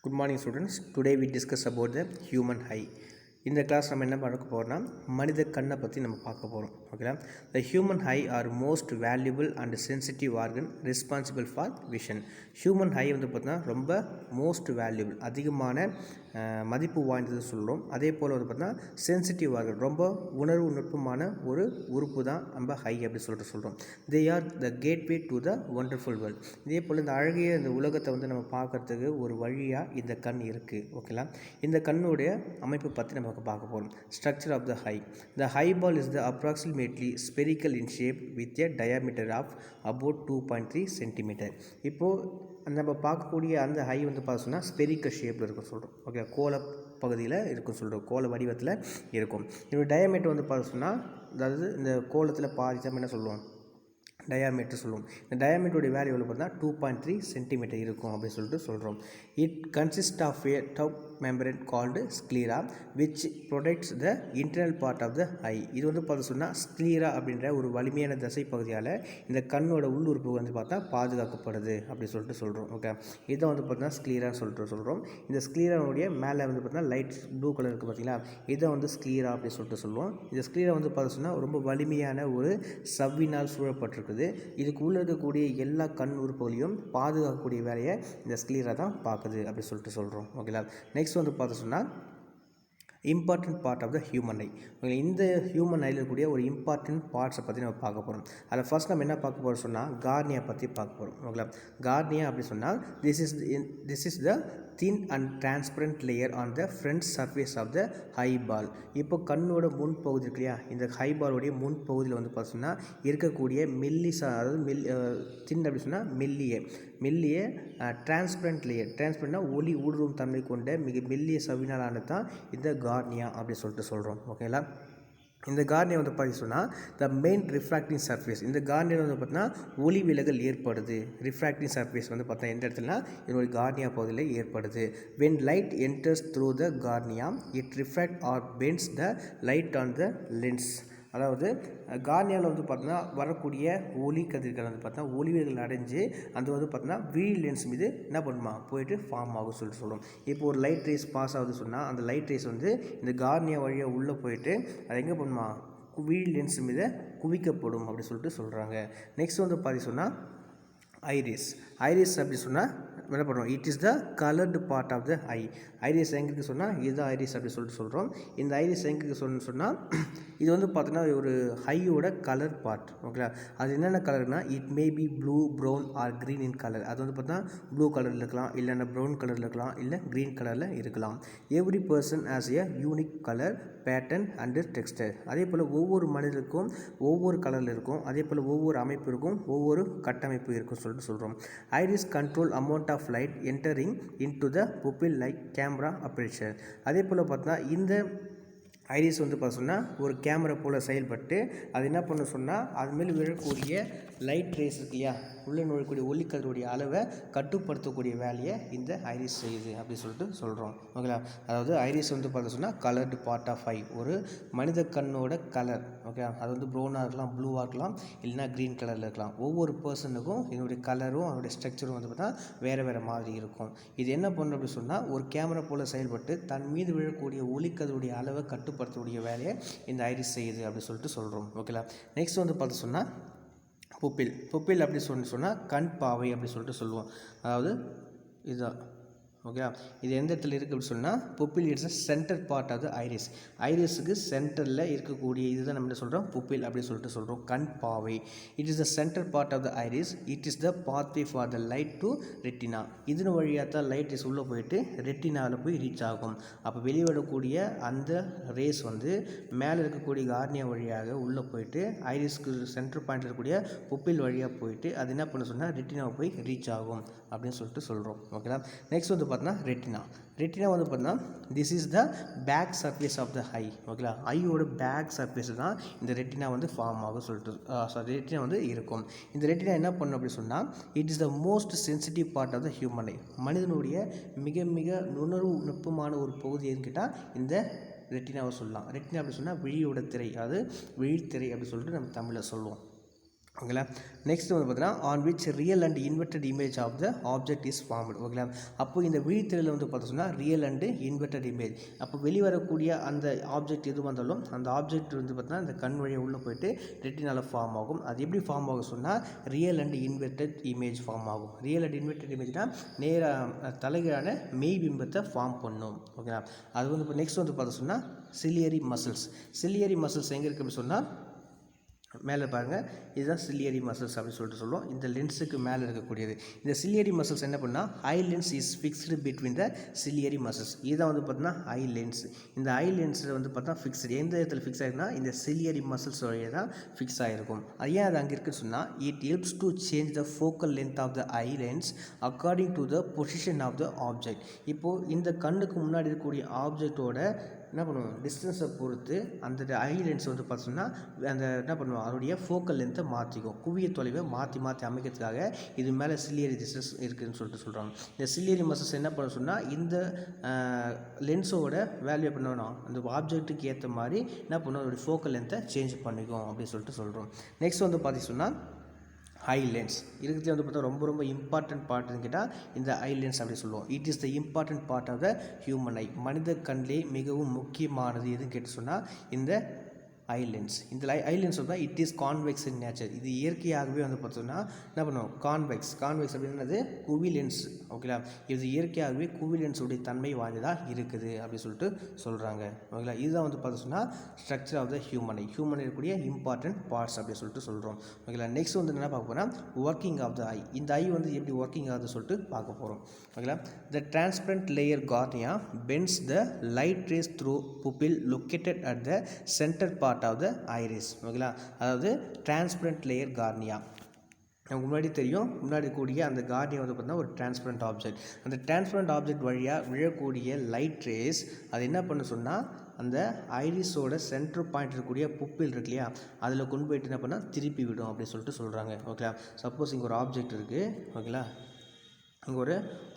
Good morning students. Today we discuss about the human eye. இந்த class நம்ம என்ன பார்க்க போகிறோம்னா மனித கண்ணை பற்றி நம்ம பார்க்க போகிறோம். ஓகேங்களா? The human eye are most valuable and sensitive organ responsible for vision. Human eye வந்து பார்த்தீங்கன்னா ரொம்ப மோஸ்ட் வேல்யூபிள், அதிகமான மதிப்பு வாய்ந்தது சொல்கிறோம். அதே போல் வந்து பார்த்தீங்கன்னா சென்சிட்டிவ் ஆர்கன், ரொம்ப உணர்வு நுட்பமான ஒரு உறுப்பு தான் நம்ம ஹை அப்படி சொல்லிட்டு சொல்கிறோம். They are the gateway to the wonderful world. இதே போல் இந்த அழகிய இந்த உலகத்தை வந்து நம்ம பார்க்குறதுக்கு ஒரு வழியாக இந்த கண் இருக்குது. ஓகேங்களா? இந்த கண்ணுடைய அமைப்பு பற்றி நம்ம பார்க்க போகிறோம். Structure of the eye. The eyeball is the approximately spherical in shape with a diameter of about 2.3 centimetre. இப்போது நம்ம பார்க்கக்கூடிய அந்த ஹை வந்து பார்த்தோம்னா ஸ்பெரிக்கல் ஷேப்பில் இருக்கும் சொல்கிறோம். ஓகே, கோல பகுதியில் இருக்கும் சொல்கிறோம், கோல வடிவத்தில் இருக்கும். இதோட டயாமீட்டர் வந்து பார்த்தோம்னா, அதாவது இந்த கோலத்தில் பாதி தான் என்ன சொல்லுவோம், டயாமீட்டர் சொல்லுவோம். இந்த டயாமீட்டருடைய வேல்யூ எவ்வளோ பார்த்தா 2.3 சென்டிமீட்டர் இருக்கும் அப்படின்னு சொல்லிட்டு சொல்கிறோம். It consist of a tough membrane called sclera which protects the internal part of the eye. இது வந்து பார்த்து சொன்னால் ஸ்க்ளீரா அப்படின்ற ஒரு வலிமையான தசை பகுதியால் இந்த கண்ணோட உள்ளுறுப்பு வந்து பார்த்தா பாதுகாக்கப்படுது அப்படி சொல்லிட்டு சொல்கிறோம். ஓகே, இதை வந்து பார்த்தீங்கன்னா ஸ்க்ளீரான்னு சொல்லிட்டு சொல்கிறோம். இந்த ஸ்க்ளீரானுடைய மேலே வந்து பார்த்தீங்கன்னா லைட் ப்ளூ கலர் இருக்குது பார்த்தீங்களா, இதை வந்து ஸ்க்ளீரா அப்படின்னு சொல்லிட்டு சொல்லுவோம். இந்த ஸ்க்ளீரா வந்து பார்த்து சொன்னால் ரொம்ப வலிமையான ஒரு சவ்வினால் சூழப்பட்டிருக்கு. இதுக்கு உள்ள இருக்கக்கூடிய எல்லா கண் உறுப்புகளையும் பாதுகாக்கக்கூடிய வேலையை இந்த ஸ்க்ளீரா தான் பார்க்குது அப்படி சொல்லிட்டு சொல்கிறோம். ஓகேங்களா? நெக்ஸ்ட் வந்து பார்த்து சொன்னால் important part of the human eye. இந்த ஹியூமன் ஐயில் இருக்கக்கூடிய ஒரு இம்பார்ட்டன்ட் பார்ட்ஸை பற்றி நம்ம பார்க்க போகிறோம். அதில் ஃபர்ஸ்ட் நம்ம என்ன பார்க்க போகிறோம் சொன்னால் கார்னியா பற்றி பார்க்க போகிறோம். ஓகேங்களா? கார்னியா அப்படி சொன்னால் this is the thin and transparent layer on the front surface of the eyeball. இப்போ கண்ணோட முன் பகுதி இருக்கு இல்லையா, இந்த ஐபாலோடைய முன் பகுதியில் வந்து பார்த்தோம்னா இருக்கக்கூடிய மெல்லிசா, அதாவது தின் அப்படி சொன்னால் மெல்லிய டிரான்ஸ்பரண்ட் லேயர். டிரான்ஸ்பரண்ட்னா ஒளி ஊடுருவும் தன்மை கொண்ட மிக மெல்லிய சவினாலானது தான் இந்த கார்னியா அப்படி சொல்லிட்டு சொல்கிறோம். ஓகேங்களா? இந்த கார்னியா வந்து பார்த்து சொன்னால் த மெயின் ரிஃப்ராக்டிங் சர்ஃபேஸ். இந்த கார்னியா வந்து பார்த்தீங்கன்னா ஒளி விலகல் ஏற்படுது. ரிஃப்ராக்டிங் சர்ஃபேஸ் வந்து பார்த்தா எந்த இடத்துலனா இதனுடைய கார்னியா பகுதியில் ஏற்படுது. When light enters through the cornea it refract or bends the light on the lens. அதாவது கார்னியாவில் வந்து பார்த்தீங்கன்னா வரக்கூடிய ஒளி கதிர்கள் வந்து பார்த்தா ஒளிவிலகல் அடைஞ்சு அது வந்து பார்த்தீங்கன்னா விழி லென்ஸ் மீது என்ன பண்ணுமா போயிட்டு ஃபார்ம் ஆகும் சொல்லிட்டு சொல்கிறோம். இப்போ ஒரு லைட் ரேஸ் பாஸ் ஆகுது சொன்னால் அந்த லைட் ரேஸ் வந்து இந்த கார்னியா வழியாக உள்ளே போயிட்டு அது எங்கே பண்ணுமா விழி லென்ஸ் மீது குவிக்கப்படும் அப்படி சொல்லிட்டு சொல்கிறாங்க. நெக்ஸ்ட் வந்து பார்த்து சொன்னால் ஐரிஸ் அப்படி சொன்னால் என்ன பண்ணுறோம், it is the coloured part of the eye. Iris எங்களுக்கு சொன்னால் இதுதான் ஐரிஸ் அப்படி சொல்லிட்டு சொல்கிறோம். இந்த ஐரிஸ் எங்களுக்கு சொன்னால் இது வந்து பார்த்தீங்கன்னா ஒரு ஹையோட கலர் பார்ட். ஓகேங்களா? அது என்னென்ன கலர்னா it may be blue, brown or green in colour. அது வந்து பார்த்தீங்கன்னா ப்ளூ கலரில் இருக்கலாம், இல்லைன்னா ப்ரௌன் கலரில் இருக்கலாம், இல்லை க்ரீன் கலரில் இருக்கலாம். Every person has a unique colour pattern and Dexter. அதே போல் ஒவ்வொரு மனிதருக்கும் ஒவ்வொரு கலரில் இருக்கும். அதே போல் ஒவ்வொரு அமைப்பு இருக்கும், ஒவ்வொரு கட்டமைப்பு இருக்கும் சொல்லிட்டு சொல்கிறோம். Iris control amount of light entering into the pupil like camera aperture. அதே போல் பார்த்தா இந்த ஐரிஸ் வந்து பார்த்து சொன்னால் ஒரு கேமரா போல் செயல்பட்டு அது என்ன பண்ண சொன்னால் அது மேல் விழக்கூடிய லைட் ரேஸ் இருக்கு இல்லையா, உள்ளே நுழையக்கூடிய ஒளிக்கதிருடைய அளவை கட்டுப்படுத்தக்கூடிய வேலையை இந்த ஐரிஸ் செய்யுது அப்படி சொல்லிட்டு சொல்கிறோம். ஓகேங்களா? அதாவது ஐரிஸ் வந்து பார்த்து சொன்னால் கலர்டு பார்ட் ஆஃப் ஐ, ஒரு மனித கண்ணோட கலர். ஓகே, அது வந்து ப்ரௌனாக இருக்கலாம், ப்ளூவாக இருக்கலாம், இல்லைனா க்ரீன் கலரில் இருக்கலாம். ஒவ்வொரு பர்சனுக்கும் இதனுடைய கலரும் அதனுடைய ஸ்ட்ரக்சரும் வந்து பார்த்தா வேறு மாதிரி இருக்கும். இது என்ன பண்ணும் அப்படி சொன்னால் ஒரு கேமரா போல் செயல்பட்டு தன் மீது விழக்கூடிய ஒளிக்கதிருடைய அளவை கட்டுப்படுத்தக்கூடிய வேலையை இந்த ஐரிஸ் செய்யுது அப்படி சொல்லிட்டு சொல்கிறோம். ஓகேங்களா? நெக்ஸ்ட் வந்து பார்த்து சொன்னால் புப்பில் அப்படி சொன்னால் கண் பாவை அப்படி சொல்லிட்டு சொல்லுவோம். அதாவது இதுதான். ஓகே, இது எந்த இடத்துல இருக்குது அப்படின்னு சொன்னால் pupil it's a centre part of the iris. ஐரிஸுக்கு சென்டரில் இருக்கக்கூடிய இதுதான் நம்ம என்ன சொல்கிறோம், புப்பில் அப்படின்னு சொல்லிட்டு சொல்கிறோம். கண் பாவை. It is the centre part of the iris. It is the pathway for the light to retina. இதன் வழியாக தான் லைட் ரேஸ் உள்ளே போயிட்டு ரெட்டினாவில் போய் ரீச் ஆகும். அப்போ வெளிவிடக்கூடிய அந்த ரேஸ் வந்து மேலே இருக்கக்கூடிய கார்னியா வழியாக உள்ளே போயிட்டு ஐரிஸ்க்கு சென்டர் பாயிண்ட் இருக்கக்கூடிய புப்பில் வழியாக போயிட்டு அது என்ன பண்ண சொன்னால் ரெட்டினாவை போய் ரீச் ஆகும் அப்படின்னு சொல்லிட்டு சொல்கிறோம். ஓகேங்களா? நெக்ஸ்ட் வந்து பார்த்தீங்கன்னா ரெட்டினா வந்து பார்த்தீங்கன்னா this is the back surface of the eye. ஓகேங்களா? ஐயோட பேக் சர்ஃபேஸ் தான் இந்த ரெட்டினா வந்து ஃபார்ம் ஆகும் சொல்லிட்டு ரெட்டினா வந்து இருக்கும். இந்த ரெட்டினா என்ன பண்ணும் அப்படி சொன்னால் it is the most sensitive part of the human eye. மனிதனுடைய மிக மிக நுணர்வு நுட்பமான ஒரு பகுதி எதுன்னு கேட்டால் இந்த ரெட்டினாவை சொல்லலாம். ரெட்டினா அப்படி சொன்னால் விழியோட திரை, அதாவது விழித்திரை அப்படி சொல்லிட்டு நம்ம தமிழில் சொல்லுவோம். ஓகேங்களா. நெக்ஸ்ட் வந்து பார்த்தீங்கன்னா on which real and inverted image of the object is formed. ஓகேங்களா. அப்போ இந்த விழித்திரையில் வந்து பார்த்தோம்னா ரியல் அண்டு இன்வெர்டட் இமேஜ். அப்போ வெளிவரக்கூடிய அந்த ஆப்ஜெக்ட் எது வந்தாலும் அந்த ஆப்ஜெக்ட் வந்து பார்த்தீங்கன்னா இந்த கண் வழியாக உள்ளே போயிட்டு ரெட்டினால ஃபார்ம் ஆகும். அது எப்படி ஃபார்ம் ஆகும் சொன்னால் real and inverted image form ஆகும். ரியல் அண்ட் இன்வெர்டட் இமேஜ்னால் நேராக தலைகீழான மெய் பிம்பத்தை ஃபார்ம் பண்ணும். ஓகேங்களா. அது வந்து இப்போ நெக்ஸ்ட் வந்து பார்த்தோம் சொன்னால் சிலியரி மசில்ஸ். சிலியரி மசில்ஸ் எங்கே இருக்குது அப்படின்னு சொன்னால் மேலே பாருங்கள், இதுதான் சிலியரி மசில்ஸ் அப்படின்னு சொல்லிட்டு சொல்லுவோம். இந்த லென்ஸுக்கு மேலே இருக்கக்கூடியது. இந்த சிலியரி மசில்ஸ் என்ன பண்ணால் ஐ lens is fixed between the ciliary muscles. இதுதான் வந்து பார்த்தீங்கன்னா ஐ லென்ஸ். இந்த ஐ லென்ஸில் வந்து பார்த்தா ஃபிக்ஸ்டு எந்த இடத்துல ஃபிக்ஸ் ஆகிருக்குன்னா இந்த சிலியரி மசில்ஸ் வழியாக தான் ஃபிக்ஸ் ஆகிருக்கும். அது ஏன் அது அங்கே இருக்குன்னு சொன்னால் it helps to change the focal length of the eye lens according to the position of the object. இப்போது இந்த கண்ணுக்கு முன்னாடி இருக்கக்கூடிய ஆப்ஜெக்டோட என்ன பண்ணுவோம் டிஸ்டன்ஸை பொறுத்து அந்த ஐ லென்ஸ் வந்து பார்த்தோம்னா அந்த என்ன பண்ணுவோம் அதோடைய ஃபோக்கல் லென்த்தை மாற்றிக்கும். குவிய தொலைவை மாற்றி அமைக்கிறதுக்காக இது மேலே சிலியரி டிஸ்டன்ஸ் இருக்குதுன்னு சொல்லிட்டு சொல்கிறாங்க. இந்த சிலியரி மசில்ஸ் என்ன பண்ண சொன்னால் இந்த லென்ஸோட வேல்யூ பண்ணணும் அந்த ஆப்ஜெக்ட்டுக்கு ஏற்ற மாதிரி என்ன பண்ணுவோம் அதோடைய ஃபோக்கல் லென்த்தை சேஞ்ச் பண்ணிக்கும் அப்படின்னு சொல்லிட்டு சொல்கிறோம். நெக்ஸ்ட் வந்து பார்த்தீங்கன்னா சொன்னால் ஐ லென்ஸ் இருக்கிறதுல வந்து பார்த்தா ரொம்ப இம்பார்ட்டன்ட் பார்ட்னு கேட்டால் இந்த ஐ லென்ஸ் அப்படி சொல்லுவோம். It is the important part of the human eye. மனித கண்ணிலே மிகவும் முக்கியமானது எதுன்னு கேட்டு சொன்னால் இந்த ஐ லென்ஸ். இந்த ஐ லென்ஸ் வந்து it is convex in nature. இது இயற்கையாகவே வந்து பார்த்தோம்னா என்ன பண்ணுவோம் கான்வெக்ஸ் அப்படின்றது குவி லென்ஸ். ஓகேங்களா. இது இயற்கையாகவே குவி லென்ஸுடைய தன்மை வாய்ந்ததாக இருக்குது அப்படின்னு சொல்லிட்டு சொல்கிறாங்க. ஓகேங்களா. இதுதான் வந்து பார்த்தோம்னா structure of the human eye. Human இருக்கக்கூடிய இம்பார்ட்டன்ட் பார்ட்ஸ் அப்படின்னு சொல்லிட்டு சொல்கிறோம். ஓகேங்களா. நெக்ஸ்ட் வந்து என்ன பார்க்க போகிறோம் ஒர்க்கிங் ஆஃப் த ஐ. இந்த ஐ வந்து எப்படி ஒர்க்கிங் ஆகுதுன்னு சொல்லிட்டு பார்க்க போகிறோம். ஓகேங்களா. The transparent layer cornea bends the light rays through pupil located at the centre part of the iris. ஓகேங்களா. அதாவது டிரான்ஸ்பரண்ட் லேயர் கார்னியா நமக்கு முன்னாடி தெரியும். முன்னாடி கூடிய அந்த கார்னியா வந்து பார்த்தீங்கன்னா ஒரு டிரான்ஸ்பரண்ட் ஆப்ஜெக்ட். அந்த டிரான்ஸ்பரண்ட் ஆப்ஜெக்ட் வழியாக விழக்கூடிய லைட் ரேஸ் அது என்ன பண்ண சொன்னால் அந்த ஐரிஸோட சென்டர் பாயிண்ட் இருக்கக்கூடிய புப்பில் இருக்கு இல்லையா அதில் கொண்டு போயிட்டு என்ன பண்ணால் திருப்பி விடும் அப்படின்னு சொல்லிட்டு சொல்கிறாங்க. ஓகேங்களா. சப்போஸ் இங்கே ஒரு ஆப்ஜெக்ட் இருக்குது. ஓகேங்களா. இங்கே ஒரு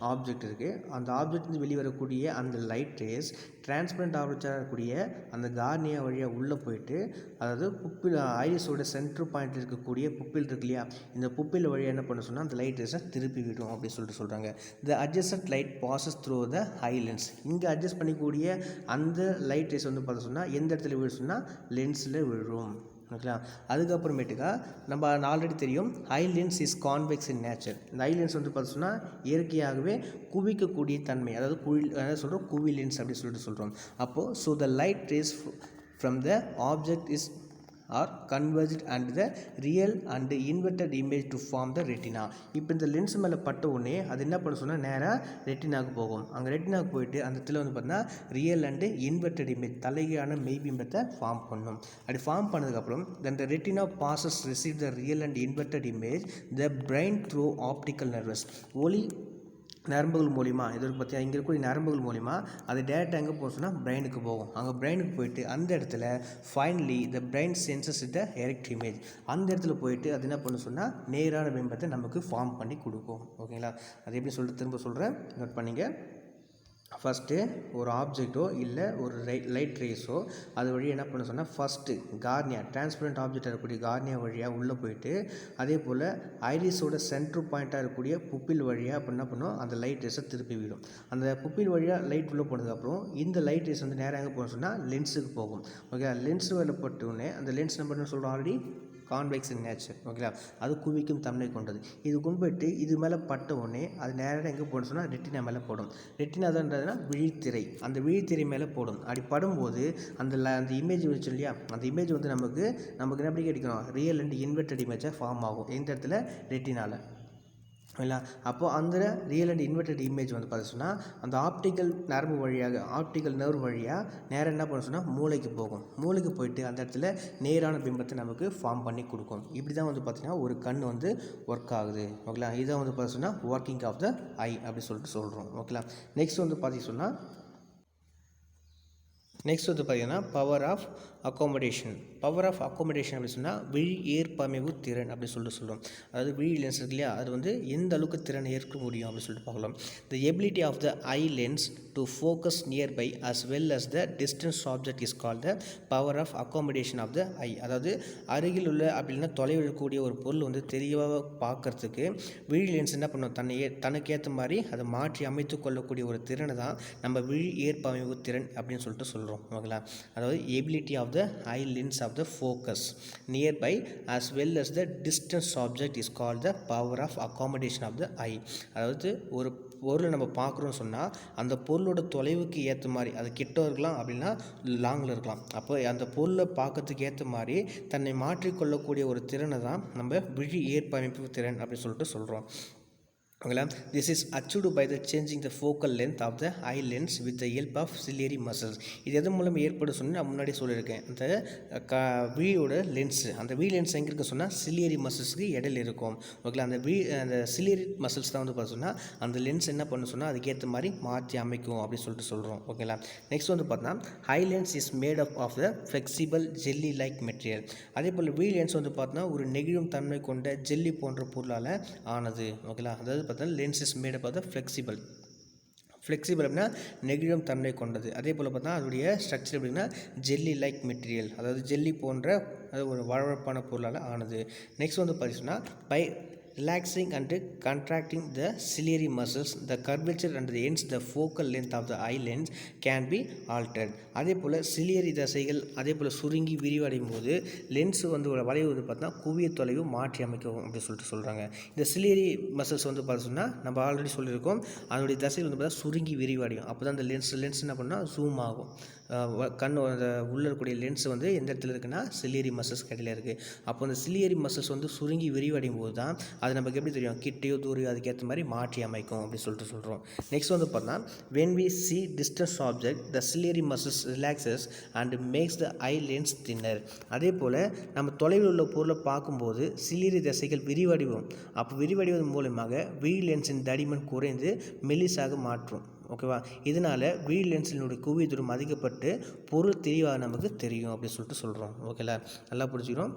ஆப்ஜெக்ட் இருக்குது. அந்த ஆப்ஜெக்ட்லேருந்து வெளிவரக்கூடிய அந்த லைட் ரேஸ் டிரான்ஸ்பரண்ட் ஆப்ஜெக்டாக இருக்கக்கூடிய அந்த கார்னியா வழியாக உள்ளே போயிட்டு அதாவது புப்பில் ஐரிஸோட சென்டர் பாயிண்ட் இருக்கக்கூடிய புப்பில் இருக்கு இல்லையா இந்த புப்பில் வழியாக என்ன பண்ண சொன்னால் அந்த லைட் ரேஸை திருப்பி விடும் அப்படின்னு சொல்லிட்டு சொல்கிறாங்க. The adjust light passes through the eye lens. இங்கே அட்ஜஸ்ட் பண்ணிக்கூடிய அந்த லைட் ரேஸ் வந்து பார்த்து சொன்னால் எந்த இடத்துல விழு சொன்னால் லென்ஸில் விழும். ஓகேங்களா. அதுக்கப்புறமேட்டுக்கா நம்ம ஆல்ரெடி தெரியும் ஐ lens is convex in nature. இந்த ஐ லென்ஸ் வந்து பார்த்தோம்னா இயற்கையாகவே குவிக்கக்கூடிய தன்மை அதாவது சொல்கிறோம் குவி லென்ஸ் அப்படின்னு சொல்லிட்டு சொல்கிறோம். அப்போது so the light rays from the object is are converged and the real and inverted image to form the retina. இப்போ இந்த லென்ஸ் மேலே பட்ட உடனே அது என்ன பண்ண சொன்னால் நேராக ரெட்டினாவுக்கு போகும். அங்கே ரெட்டினாவுக்கு போயிட்டு அந்த இடத்துல வந்து பார்த்தீங்கன்னா ரியல் அண்டு இன்வெர்டட் இமேஜ் தலைகீழான மெய்பிம்பத்தை ஃபார்ம் பண்ணும். அப்படி ஃபார்ம் பண்ணதுக்கப்புறம் then the retina passes receive the real and inverted image the brain through optical nerves. ஒளி நரம்புகள் மூலிமா இது பற்றி இங்கே இருக்கக்கூடிய நரம்புகள் மூலிமா அது டேரெக்டாக எங்கே போக சொன்னால் பிரெயினுக்கு போகும். அங்கே பிரெயினுக்கு போயிட்டு அந்த இடத்துல finally the brain senses the erect image. அந்த இடத்துல போயிட்டு அது என்ன பண்ண சொன்னால் நேரான பிம்பத்தை நமக்கு ஃபார்ம் பண்ணி கொடுக்கும். ஓகேங்களா. அது எப்படி சொல்லிட்டு திரும்ப சொல்கிறேன் நோட் பண்ணிங்க. ஃபஸ்ட்டு ஒரு ஆப்ஜெக்டோ இல்லை ஒரு லைட் ரேஸோ அது வழியாக என்ன பண்ண சொன்னால் ஃபஸ்ட்டு கார்னியா டிரான்ஸ்பரண்ட் ஆப்ஜெக்டாக இருக்கக்கூடிய கார்னியா வழியாக உள்ளே போயிட்டு அதே போல் ஐரிஸோட சென்ட்ரு பாயிண்ட்டாக இருக்கக்கூடிய புப்பில் வழியாக அப்போ என்ன பண்ணும் அந்த லைட் ரேஸை திருப்பி விடும். அந்த புப்பில் வழியாக லைட் உள்ளே போனதுக்கப்புறம் இந்த லைட் ரேஸ் வந்து நேராக எங்கே போகணும் சொன்னால் லென்ஸுக்கு போகும். ஓகே. லென்ஸ் வேலை போட்டோடனே அந்த லென்ஸ் நம்பர் என்ன சொல்கிறோம் ஆல்ரெடி கான்வெக்ஸ் இன் நேச்சர். ஓகேங்களா. அது குவிக்கும் தன்மை கொண்டது. இது கொண்டு போயிட்டு இது மேலே பட்ட உடனே அது நேராக எங்கே போடணும் சொன்னால் ரெட்டினா மேலே போடும். ரெட்டினா தான்றதுனா விழித்திரை. அந்த விழித்திரை மேலே போடும். அப்படி படும்போது அந்த இமேஜ் வச்சு இல்லையா அந்த இமேஜ் வந்து நமக்கு எப்படி கிடைக்கணும் ரியல் அண்ட் இன்வெர்டட் இமேஜாக ஃபார்ம் ஆகும். எந்த இடத்துல ரெட்டினால. இல்லை அப்போது அந்த ரியல் அண்ட் இன்வெர்டட் இமேஜ் வந்து பார்த்து சொன்னால் அந்த ஆப்டிக்கல் நரம்பு வழியாக ஆப்டிக்கல் நர்வ் வழியாக நேராக என்ன பண்ண சொன்னால் மூளைக்கு போகும். மூளைக்கு போயிட்டு அந்த இடத்துல நேரான பிம்பத்தை நமக்கு ஃபார்ம் பண்ணி கொடுக்கும். இப்படி தான் வந்து பார்த்திங்கன்னா ஒரு கண் வந்து ஒர்க் ஆகுது. ஓகேங்களா. இதான் வந்து பார்த்து சொன்னால் ஒர்க்கிங் ஆஃப் த ஐ அப்படி சொல்லிட்டு சொல்கிறோம். ஓகேங்களா. நெக்ஸ்ட் வந்து பார்த்திங்க சொன்னால் நெக்ஸ்ட் வந்து பார்த்திங்கன்னா power of accommodation. Power of accommodation அப்படின்னு சொன்னால் விழி ஏற்பமைவு திறன் அப்படின்னு சொல்கிறோம். அதாவது விழி லென்ஸ் இருக்கு இல்லையா, அது வந்து எந்த அளவுக்கு திறனை ஏற்க முடியும் அப்படின்னு சொல்லிட்டு பார்க்கலாம். The ability of the eye lens to focus nearby as well as the distance object is called the power of accommodation of the eye. அதாவது அருகில் உள்ள அப்படின்னா தொலைவில் இருக்கக்கூடிய ஒரு பொருள் வந்து தெளிவாக பார்க்கறதுக்கு விழி லென்ஸ் என்ன பண்ணும், தனக்கு ஏற்ற மாதிரி அதை மாற்றி அமைத்து கொள்ளக்கூடிய ஒரு திறனை தான் நம்ம விழி ஏற்பமைவு திறன் அப்படின்னு சொல்லிட்டு சொல்கிறோம். ஓகேங்களா, அதாவது ability of the eye lens of the focus nearby as well as the distance object is called the power of accommodation of the eye. அதாவது ஒரு பொருளை நம்ம பார்க்குறோன்னு சொன்னால் அந்த பொருளோட தொலைவுக்கு ஏற்ற மாதிரி அது கிட்ட இருக்கலாம் அப்படின்னா லாங்கில் இருக்கலாம். அப்போ அந்த பொருளை பார்க்கறதுக்கு ஏற்ற மாதிரி தன்னை மாற்றிக்கொள்ளக்கூடிய ஒரு திறனை தான் நம்ம விழி ஏற்பமைப்பு திறன் அப்படின்னு சொல்லிட்டு சொல்கிறோம். ஓகேங்களா, this is achieved by the changing the focal length of the eye lens with the help of ciliary muscles. இது எது மூலம் ஏற்பட சொன்னால் நான் முன்னாடி சொல்லியிருக்கேன். அந்த விழியோட லென்ஸு, அந்த விழி லென்ஸ் எங்கே இருக்க சொன்னால் சிலியரி மசில்ஸுக்கு இடையில இருக்கும். ஓகேங்களா, அந்த சிலியரி மசில்ஸ் தான் வந்து பார்த்து சொன்னால் அந்த லென்ஸ் என்ன பண்ண சொன்னால் அதுக்கேற்ற மாதிரி மாற்றி அமைக்கும் அப்படின்னு சொல்லிட்டு சொல்கிறோம். ஓகேங்களா, நெக்ஸ்ட் வந்து பார்த்தா eye lens is made up of the flexible jelly like material. அதே போல் விழி லென்ஸ் வந்து பார்த்தோன்னா ஒரு நெகிழும் தன்மை கொண்ட ஜெல்லி போன்ற பொருளால் ஆனது. ஓகேங்களா, அதாவது பார்த்தா lens is made up of the flexible அப்படின்னா நெகிழும் தன்மை கொண்டது. அதே போல் பார்த்தா அதோடைய ஸ்ட்ரக்சர் எப்படின்னா ஜெல்லி லைக் மெட்டீரியல், அதாவது ஜெல்லி போன்ற அது ஒரு வழவழப்பான பொருளால் ஆனது. நெக்ஸ்ட் வந்து பார்த்தீங்கன்னா by relaxing and contracting the ciliary muscles, the curvature and hence the focal length of the eye lens can be altered. அதே போல் சிலியரி தசைகள் அதே போல் சுருங்கி விரிவடையும் போது லென்ஸ் வந்து வளைவு வந்து பார்த்தா குவிய தொலைவு மாற்றி அமைக்கும் அப்படின்னு சொல்லிட்டு சொல்கிறாங்க. இந்த சிலியரி மசில்ஸ் வந்து பார்த்தோம்னா நம்ம ஆல்ரெடி சொல்லியிருக்கோம், அதனுடைய தசைகள் வந்து பார்த்தா சுருங்கி விரிவடையும். அப்போ தான் அந்த லென்ஸ் என்ன பண்ணால் ஜூம் ஆகும். கண் அந்த உள்ளே இருக்கக்கூடிய லென்ஸ் வந்து எந்த இடத்துல இருக்குன்னா சிலியரி மசில்ஸ் கடையில் இருக்குது. அப்போ அந்த சிலியரி மசில்ஸ் வந்து சுருங்கி விரிவடையும் போது தான் அது நமக்கு எப்படி தெரியும், கிட்டையோ தூரையோ அதுக்கேற்ற மாதிரி மாற்றி அமைக்கும் அப்படின்னு சொல்லிட்டு சொல்கிறோம். நெக்ஸ்ட் வந்து பார்த்தா when we see distance object the ciliary muscles relaxes and makes the eye lens thinner. அதே போல் நம்ம தொலைவில் உள்ள பொருளை பார்க்கும்போது சிலியரி தசைகள் விரிவடைவோம். அப்போ விரிவடைவதன் மூலமாக விழி லென்ஸின் தடிமன் குறைந்து மெல்லிசாக மாற்றும். ஓகேவா, இதனால் விழி லென்ஸினுடைய குவிய தூரம் அதிகப்பட்டு பொருள் தெளிவாக நமக்கு தெரியும் அப்படின்னு சொல்லிட்டு சொல்கிறோம். ஓகேலா, நல்லா புரிஞ்சுக்கிறோம்.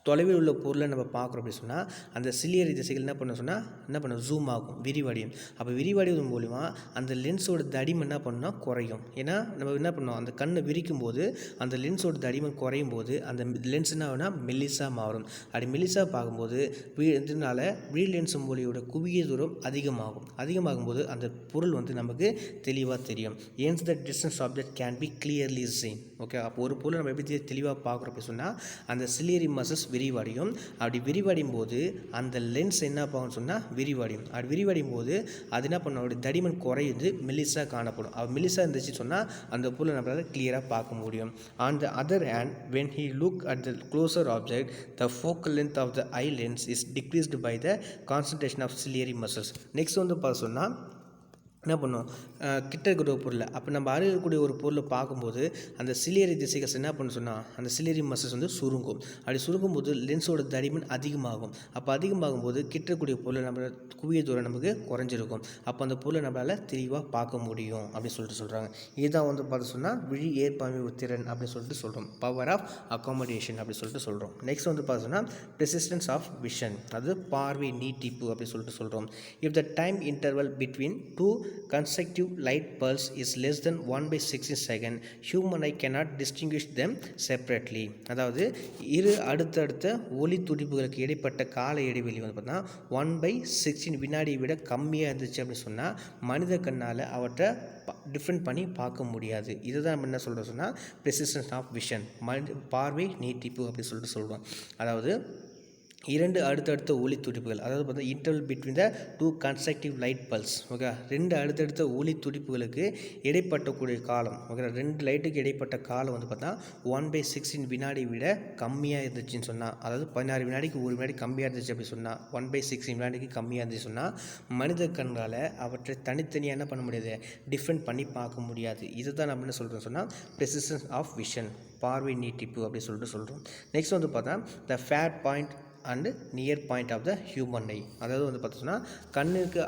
தொலைவில் உள்ள பொருளை நம்ம பார்க்குறோம் அப்படின்னு சொன்னால் அந்த சிலியரி திசைகள் என்ன பண்ண ஜூம் ஆகும், விரிவடையும். அப்போ விரிவடைவதன் மூலிமா அந்த லென்ஸோட தடிமன் என்ன பண்ணால் குறையும். ஏன்னா நம்ம என்ன பண்ணோம், அந்த கண்ணை விரிக்கும் போது அந்த லென்ஸோட தடிமன் குறையும் போது அந்த லென்ஸ் என்ன ஆகுனா மெல்லிசாக மாறும். அப்படி மெல்லிசாக பார்க்கும்போது இதனால் விழி லென்ஸ் மூலியோட குவிய தூரம் அதிகமாகும்போது அந்த பொருள் வந்து நமக்கு தெளிவாக தெரியும். Hence the distance object can be clearly seen. Okay, அப்போ ஒரு பொருளை நம்ம எப்படி தெளிவாக பார்க்குறோம் அப்படின்னு சொன்னால் அந்த சிலியரி மசில்ஸ் விரிவடையும். அப்படி விரிவடையும் போது அந்த லென்ஸ் என்ன ஆகும்னு சொன்னால் விரிவடையும். அப்படி விரிவடையும் போது அது என்ன பண்ணும், அப்படி தடிமன் குறையுது, மெல்லிசாக காணப்படும். அது மெல்லிசாக இருந்துச்சு சொன்னால் அந்த பொருளை நம்மளால் கிளியராக பார்க்க முடியும். On the other hand when he look at the closer object the focal length of the eye lens is decreased by the concentration of ciliary muscles. Next வந்து பார்க்க சொன்னால் என்ன பண்ணும், கிட்ட இருக்கிற ஒரு பொருளை அப்போ நம்ம அருகில் இருக்கக்கூடிய ஒரு பொருளை பார்க்கும்போது அந்த சிலியரி திசைகள் என்ன பண்ண சொன்னால் அந்த சிலியரி மசில்ஸ் வந்து சுருங்கும். அப்படி சுருங்கும்போது லென்ஸோட தடிமன் அதிகமாகும். அப்போ அதிகமாகும்போது கிட்டக்கூடிய பொருளை நம்ம குவிய தூரம் நமக்கு குறைஞ்சிருக்கும். அப்போ அந்த பொருளை நம்மளால் தெளிவாக பார்க்க முடியும் அப்படின்னு சொல்லிட்டு சொல்கிறாங்க. இதுதான் வந்து பார்த்து சொன்னால் விழி ஏற்பமைவு திறன் அப்படின்னு சொல்லிட்டு சொல்கிறோம். பவர் ஆஃப் அக்காமடேஷன் அப்படின்னு சொல்லிட்டு சொல்கிறோம். நெக்ஸ்ட் வந்து பார்த்தோன்னா பெர்சிஸ்டன்ஸ் ஆஃப் விஷன், அது பார்வை நீட்டிப்பு அப்படின்னு சொல்லிட்டு சொல்கிறோம். If the time interval between two consecutive light pulse is less than 1/16 second, human eye cannot distinguish them separately. அதாவது இரு அடுத்தடுத்த ஒளி துடிப்புகளுக்கு இடைப்பட்ட கால இடைவெளி வந்து பார்த்தா 1/16 வினாடியை விட கம்மியாக இருந்துச்சு அப்படின்னு சொன்னால் மனித கண்ணால் அவற்றை டிஃப்ரெண்ட் பண்ணி பார்க்க முடியாது. இதை தான் நம்ம என்ன சொல்கிறோம் சொன்னால் பெர்சிஸ்டன்ஸ் ஆஃப் விஷன், பார்வை நீட்டிப்பு அப்படின்னு சொல்லிட்டு சொல்கிறோம். அதாவது இரண்டு அடுத்தடுத்த ஒளி துடிப்புகள், அதாவது பார்த்தா interval between the two constructive light pulse. Okay, ரெண்டு அடுத்தடுத்த ஒளி துடிப்புகளுக்கு இடைப்பட்டக்கூடிய காலம். ஓகே, ரெண்டு லைட்டுக்கு இடைப்பட்ட காலம் வந்து பார்த்தா 1/16 வினாடி விட கம்மியாக இருந்துச்சுன்னு சொன்னால், அதாவது 16 வினாடிக்கு ஒரு வினாடி கம்மியாக இருந்துச்சு அப்படி சொன்னால் 1/16 வினாடிக்கு கம்மியாக இருந்துச்சு சொன்னால் மனித கண்களால் அவற்றை தனித்தனியாக என்ன பண்ண முடியாது, டிஃப்ரெண்ட் பண்ணி பார்க்க முடியாது. இதை தான் நம்ம என்ன சொல்கிறோம் சொன்னால் பெர்சிஸ்டன்ஸ் ஆஃப் விஷன், பார்வை நீட்டிப்பு அப்படின்னு சொல்லிட்டு சொல்கிறோம். நெக்ஸ்ட் வந்து பார்த்தா the far point and near point of the human eye. அதாவது வந்து பார்த்தோம்னா கண்ணுக்கு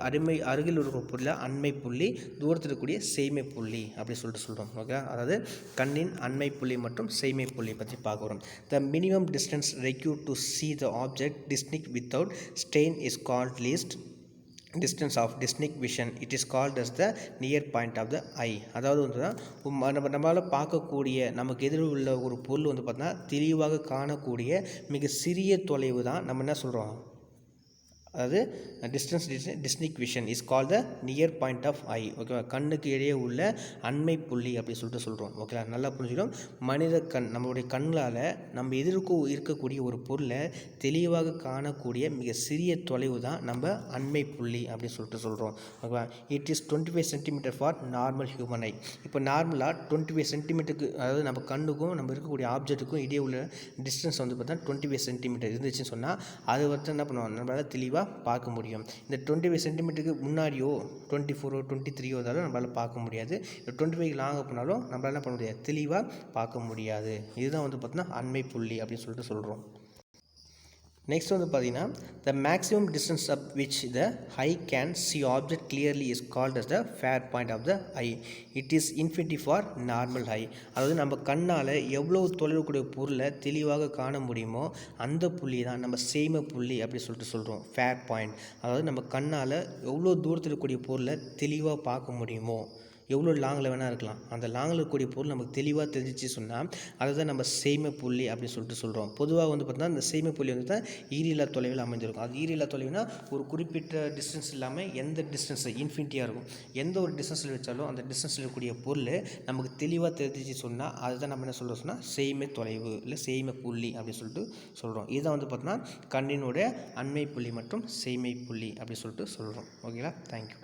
அருகில் இருக்கிற புள்ளி அண்மை புள்ளி, தூரத்தில் இருக்கக்கூடிய செய்மை புள்ளி அப்படி சொல்லிட்டு சொல்கிறோம். ஓகே, அதாவது கண்ணின் அண்மை புள்ளி மற்றும் செய்மை புள்ளி பற்றி பார்க்குறோம். த minimum distance required to see the object distinct without stain is called least distance of distinct vision. It is called as the near point of the eye. அதாவது வந்து நம்மளால் பார்க்கக்கூடிய நமக்கு எதிரில் உள்ள ஒரு பொருள் வந்து பார்த்தோன்னா தெளிவாக காணக்கூடிய மிக சிறிய தொலைவு தான் நம்ம என்ன சொல்கிறோம், அதாவது distinct vision is called the near point of eye. ஓகேவா, கண்ணுக்கு இடையே உள்ள அண்மை புள்ளி அப்படி சொல்லிட்டு சொல்கிறோம். ஓகேவா, நல்லா புரிஞ்சிடும். மனித கண் நம்மளுடைய கண்ணால் நம்ம இருக்கக்கூடிய ஒரு பொருளை தெளிவாக காணக்கூடிய மிக சிறிய தொலைவு தான் நம்ம அண்மை புள்ளி அப்படின்னு சொல்லிட்டு சொல்கிறோம். ஓகேவா, it is 25 centimetre for normal human eye. இப்போ நார்மலாக 25 சென்டிமீட்டருக்கு, அதாவது நம்ம கண்ணுக்கும் நம்ம இருக்கக்கூடிய ஆப்ஜெக்ட்டுக்கும் இடையே உள்ள டிஸ்டன்ஸ் வந்து பார்த்தா 25 சென்டிமீட்டர் இருந்துச்சுன்னு சொன்னால் அது வந்து என்ன பண்ணுவோம், நம்மளால் தெளிவாக பார்க்க முடியும். இந்த 25 சென்டிமீட்டருக்கு முன்னாடியோ 24 23 இருந்தாலும் நம்மளால் பார்க்க முடியாது. 25 லாங் போனாலும் நம்மளால் என்ன பண்ண முடியாது, தெளிவாக பார்க்க முடியாது. இதுதான் வந்து பார்த்தீங்கன்னா அண்மை புள்ளி அப்படின்னு சொல்லிட்டு சொல்கிறோம். நெக்ஸ்ட் வந்து பார்த்தீங்கன்னா the maximum distance up which the eye can see object clearly is called as the far point of the eye. It is infinity for normal eye. அதாவது நம்ம கண்ணால் எவ்வளோ தொலைவுக்கூடிய பொருளை தெளிவாக காண முடியுமோ அந்த புள்ளி தான் நம்ம செய்மை புள்ளி அப்படி சொல்லிட்டு சொல்கிறோம், ஃபேர் பாயிண்ட். அதாவது நம்ம கண்ணால் எவ்வளோ தூரத்தில் இருக்கக்கூடிய பொருளை தெளிவாக பார்க்க முடியுமோ, எவ்வளோ லாங்கில் வேணால் இருக்கலாம், அந்த லாங்கில் இருக்கக்கூடிய பொருள் நமக்கு தெளிவாக தெரிஞ்சிச்சு சொன்னால் அதை தான் நம்ம செய்மை புள்ளி அப்படின்னு சொல்லிட்டு சொல்கிறோம். பொதுவாக வந்து பார்த்தீங்கன்னா இந்த செய்மை புள்ளி வந்து தான் ஈரில்லா தொலைவில் அமைஞ்சிருக்கும். அது ஈரில்லா தொலைவுனா ஒரு குறிப்பிட்ட டிஸ்டன்ஸ் இல்லாமல் எந்த டிஸ்டன்ஸ் இன்ஃபினிட்டியாக இருக்கும், எந்த ஒரு டிஸ்டன்ஸில் வச்சாலும் அந்த டிஸ்டன்ஸில் இருக்கக்கூடிய பொருள் நமக்கு தெளிவாக தெரிஞ்சிச்சு சொன்னால் அதை தான் நம்ம என்ன சொல்கிறோம் சொன்னால் செய்மை தொலைவு இல்லை செய்மை புள்ளி அப்படின்னு சொல்லிட்டு சொல்கிறோம். இதுதான் வந்து பார்த்தோன்னா கண்ணினுடைய அண்மை புள்ளி மற்றும் செய்மை புள்ளி அப்படின்னு சொல்லிட்டு சொல்கிறோம். ஓகேங்களா, தேங்க்யூ.